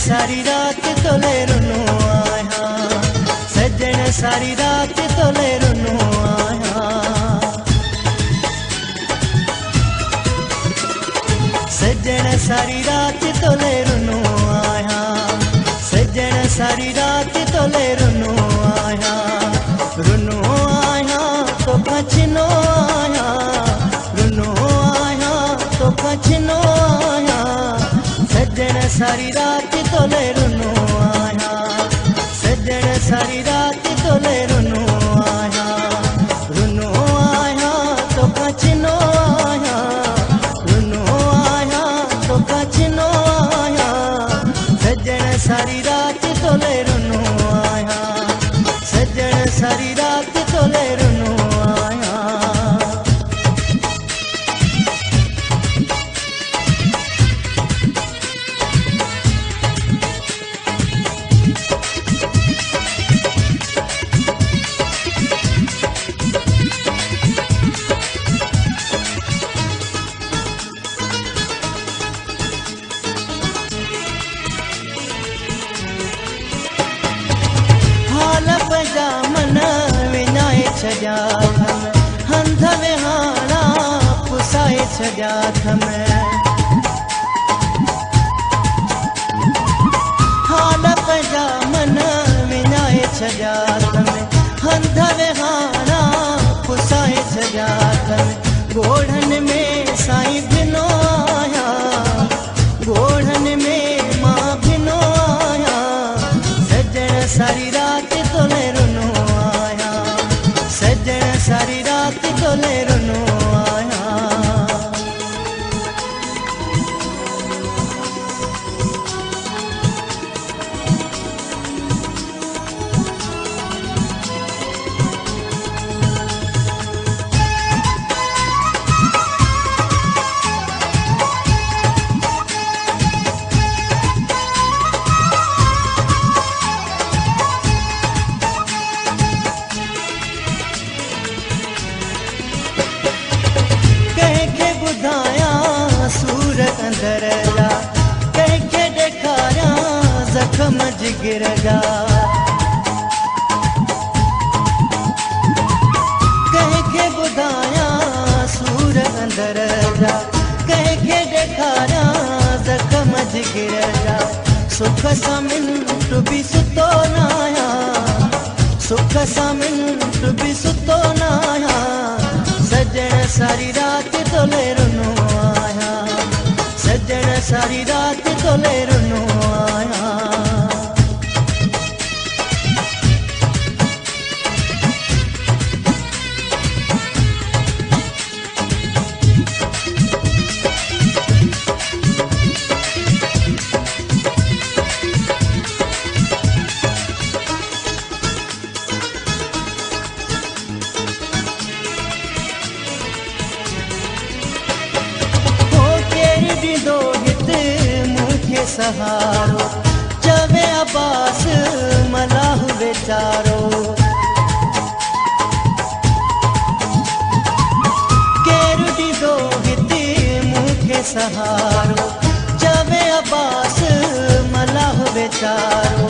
सारी रात तोले रुनो आया, सजन सारी रात तोले रुनो आया। सजन सारी रात तोले रुनो आया, सजन सारी रात तोले रुनो आया। रुनो आया तो पछनो आया, रुनो आया तो पछनो आया। सजन सारी रात तोले रुनो आया, सजन सारी रात तोले रुनो आया। रुनो आया तो पछनो आया, रुनो आया तो पछनो आया। सजन सारी रात तोले रुनो आया, सजन सारी रात तोले रुनो आया। मन विनाए छजा हंध विहाना पुसाए छजा हाल पजा मन विनाए छजा हंध विहाना पुसाए छजा। गोढ़न में साईं भिनो आया, गोढ़न में माँ भिनो आया। सजन सारी रात तोले रुनो आया, सजन सारी रात तोले रुनो आया। सूर अंदर जा कंहिंखे ॾेखारियां ज़ख़्म जिगर जा। कंहिंखे ॿुधायां सूर अंदर जा, कंहिंखे ॾेखारियां ज़ख़्म जिगर जा। सुख सां मिंट बि सुतो न आहियां, सुख सां मिंट बि सुतो न आहियां। सजन सारी रात तोले रुनो आया, सजन सारी रात तोले रुनो आया। सहारो चवे अब्बास मलाह बेचारो। केरु ॾींदो हिते मूंखे सहारो चवे अब्बास मलाह बेचारो।